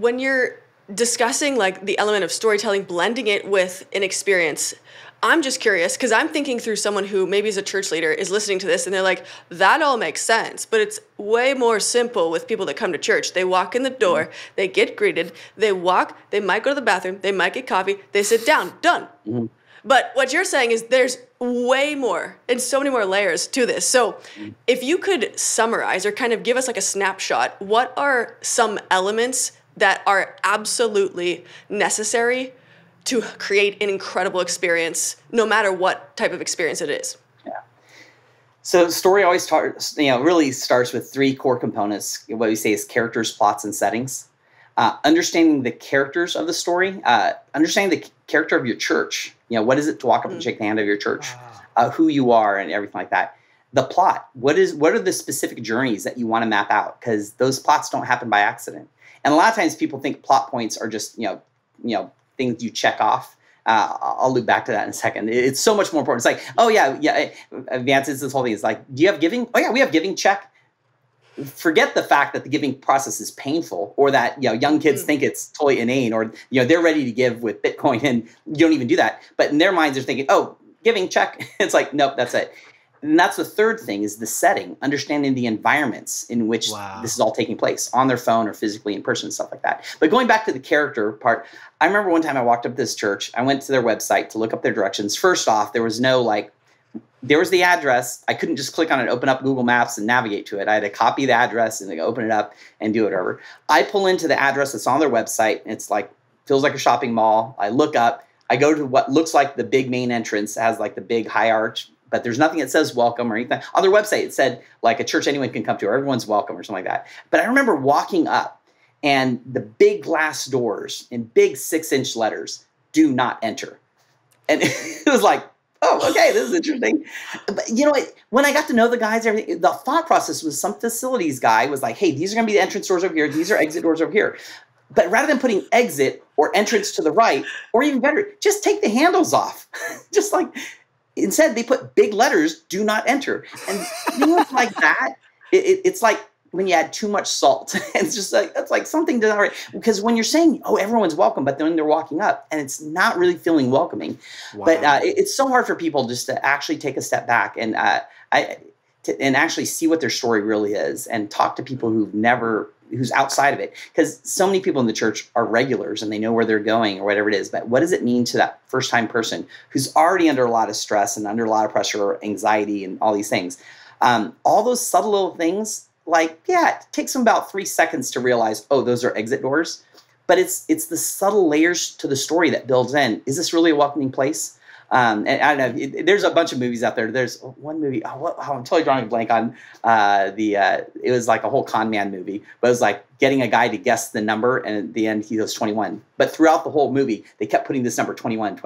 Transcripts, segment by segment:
when you're discussing like the element of storytelling, blending it with an experience, I'm just curious because I'm thinking through someone who maybe is a church leader is listening to this and they're like, that all makes sense, but it's way more simple with people that come to church. They walk in the door, they get greeted, they walk, they might go to the bathroom, they might get coffee, they sit down, done. Mm-hmm. But what you're saying is there's way more and so many more layers to this. So if you could summarize or kind of give us like a snapshot, what are some elements that are absolutely necessary to create an incredible experience, no matter what type of experience it is? Yeah. So story always starts, really starts with three core components. What we say is characters, plots, and settings. Understanding the characters of the story, understanding the character of your church. What is it to walk up and shake the hand of your church? Who you are and everything like that. The plot. What are the specific journeys that you want to map out? Because those plots don't happen by accident. And a lot of times people think plot points are just things you check off. I'll loop back to that in a second. It's so much more important. It's like, oh yeah. Vance, this whole thing is like, do you have giving? Oh yeah, we have giving. Check. Forget the fact that the giving process is painful, or that young kids think it's totally inane, or they're ready to give with Bitcoin and you don't even do that. But in their minds, they're thinking, oh, giving, check. It's like, nope, that's it. And that's the third thing, is the setting, understanding the environments in which this is all taking place, on their phone or physically in person, stuff like that. But going back to the character part, I remember one time I walked up to this church. I went to their website to look up their directions. First off, there was the address. I couldn't just click on it, open up Google Maps and navigate to it. I had to copy the address and open it up and do whatever. I pull into the address that's on their website. And it's like, feels like a shopping mall. I look up, I go to what looks like the big main entrance. It has like the big high arch, but there's nothing that says welcome or anything. On their website, it said like a church anyone can come to, or everyone's welcome or something like that. But I remember walking up and the big glass doors in big 6-inch letters, do not enter. And it was like, oh, okay, this is interesting. But when I got to know the guys, everything, the thought process was some facilities guy was like, hey, these are going to be the entrance doors over here. These are exit doors over here. But rather than putting exit or entrance to the right, or even better, just take the handles off. Just like, instead they put big letters, do not enter. And like that, it's like when you add too much salt. It's just like, that's like something to right. Because when you're saying, oh, everyone's welcome, but then they're walking up and it's not really feeling welcoming. Wow. But it's so hard for people just to actually take a step back and actually see what their story really is, and talk to people who's outside of it. Because so many people in the church are regulars and they know where they're going or whatever it is. But what does it mean to that first time person who's already under a lot of stress and under a lot of pressure or anxiety and all these things? All those subtle little things, like, yeah, it takes them about 3 seconds to realize, oh, those are exit doors. But it's the subtle layers to the story that builds in. Is this really a welcoming place? And I don't know, there's a bunch of movies out there. There's one movie, I'm totally drawing a blank on it was like a whole con man movie, but it was like getting a guy to guess the number, and at the end he goes 21. But throughout the whole movie, they kept putting this number 21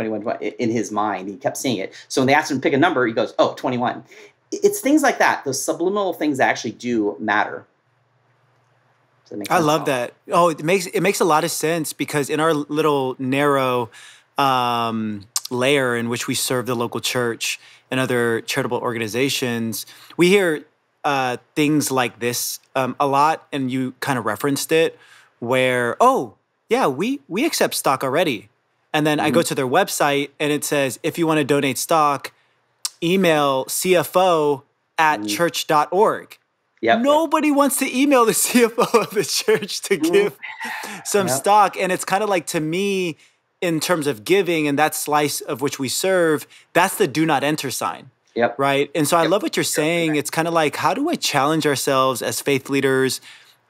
in his mind. He kept seeing it. So when they asked him to pick a number, he goes, oh, 21. It's things like that, those subliminal things that actually do matter. I love that. Oh, it makes a lot of sense, because in our little narrow layer in which we serve the local church and other charitable organizations, we hear things like this a lot, and you kind of referenced it, where, oh, yeah, we accept stock already. And then I go to their website and it says, if you want to donate stock, email cfo@church.org. Yep. Nobody wants to email the CFO of the church to give some stock. And it's kind of like, to me, in terms of giving and that slice of which we serve, that's the do not enter sign. Yep. Right. And so I love what you're saying. It's kind of like, how do I challenge ourselves as faith leaders,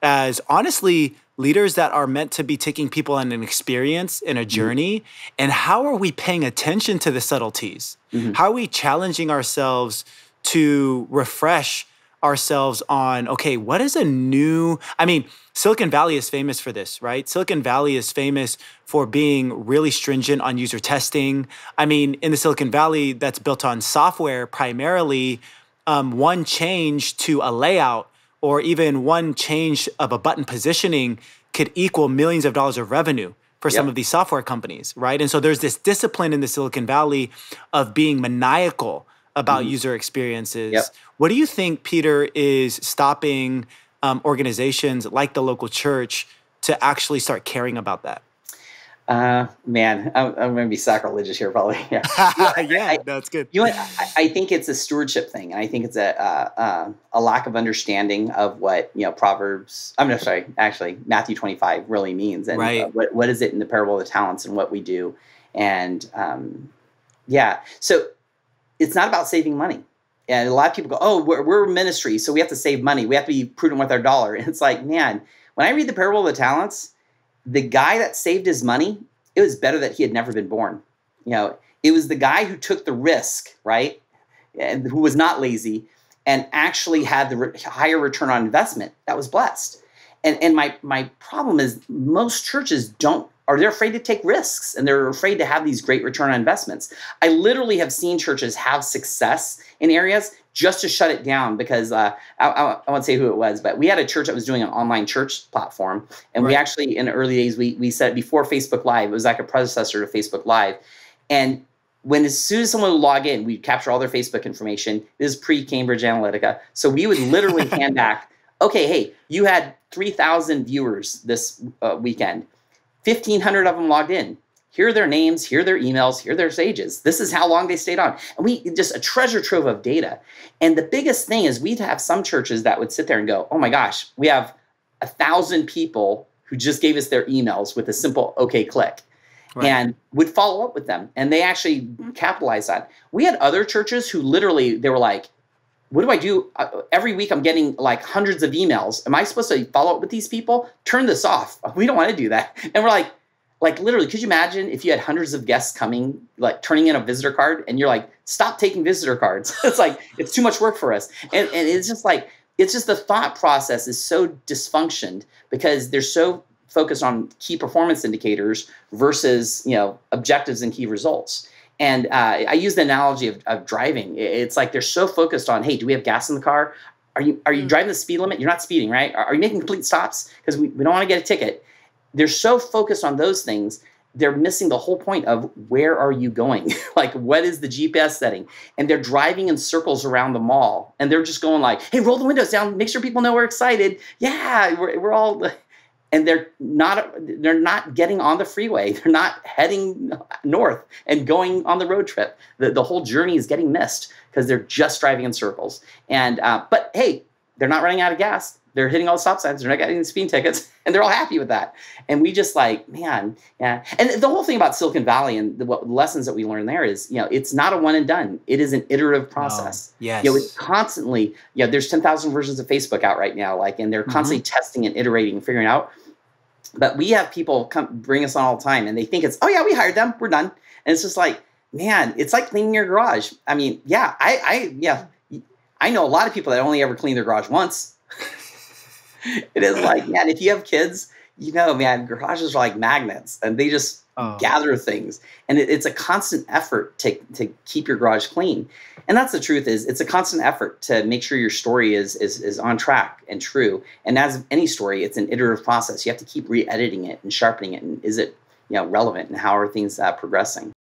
as honestly leaders that are meant to be taking people on an experience and a journey? And how are we paying attention to the subtleties? How are we challenging ourselves to refresh ourselves on, okay, what is a new, Silicon Valley is famous for this, right? Silicon Valley is famous for being really stringent on user testing. In the Silicon Valley, that's built on software primarily. One change to a layout, or even one change of a button positioning, could equal millions of dollars of revenue for some of these software companies, right? And so there's this discipline in the Silicon Valley of being maniacal about user experiences. What do you think, Peter, is stopping organizations like the local church to actually start caring about that? Man, I'm going to be sacrilegious here, probably. Yeah, Yeah, that's good. I think it's a stewardship thing, and I think it's a lack of understanding of what Proverbs. I'm sorry, actually Matthew 25 really means, and Right. What is it in the parable of the talents and what we do, and yeah. So it's not about saving money. And a lot of people go, oh, we're ministry, so we have to save money. We have to be prudent with our dollar. And it's like, man, when I read the parable of the talents, the guy that saved his money, it was better that he had never been born. It was the guy who took the risk, right? And who was not lazy and actually had the higher return on investment that was blessed. And my problem is most churches they're afraid to take risks, and they're afraid to have these great return on investments. I literally have seen churches have success in areas just to shut it down because I won't say who it was, but we had a church that was doing an online church platform. And we actually, in the early days, we said before Facebook Live, it was like a predecessor to Facebook Live. And as soon as someone would log in, we'd capture all their Facebook information. This is pre-Cambridge Analytica. So we would literally hand back, okay, hey, you had 3,000 viewers this weekend. 1,500 of them logged in. Here are their names, here are their emails, here are their ages. This is how long they stayed on. And we just a treasure trove of data. And the biggest thing is we'd have some churches that would sit there and go, oh my gosh, we have 1,000 people who just gave us their emails with a simple okay click. Right. And would follow up with them. And they actually capitalized on it. We had other churches who literally, they were like, what do I do? Every week I'm getting like hundreds of emails. Am I supposed to follow up with these people? Turn this off. We don't want to do that. And we're like literally, could you imagine if you had hundreds of guests coming, like turning in a visitor card, and you're like, stop taking visitor cards. It's like, it's too much work for us. And it's just like, it's just the thought process is so dysfunctioned because they're so focused on key performance indicators versus, objectives and key results. And I use the analogy of driving. It's like they're so focused on, hey, do we have gas in the car? Are you driving the speed limit? You're not speeding, right? Are you making complete stops? Because we don't want to get a ticket. They're so focused on those things, they're missing the whole point of where are you going? Like, what is the GPS setting? And they're driving in circles around the mall. And they're just going like, hey, roll the windows down. Make sure people know we're excited. Yeah, we're all... And they're not getting on the freeway. They're not heading north and going on the road trip. The whole journey is getting missed because they're just driving in circles. And but hey, they're not running out of gas. They're hitting all the stop signs. They're not getting speeding tickets, and they're all happy with that. And we just like, man, yeah. And the whole thing about Silicon Valley and the lessons that we learn there is, it's not a one and done. It is an iterative process. Yes. It's constantly, there's 10,000 versions of Facebook out right now, and they're constantly testing and iterating and figuring out. But we have people bring us on all the time, and they think it's, oh yeah, we hired them, we're done. And it's just like, man, it's like cleaning your garage. I mean, yeah, I know a lot of people that only ever clean their garage once. It is like, man, if you have kids, man, garages are like magnets, and they just gather things. And it's a constant effort to keep your garage clean. And that's the truth is it's a constant effort to make sure your story is on track and true. And as any story, it's an iterative process. You have to keep re-editing it and sharpening it. And is it relevant, and how are things progressing?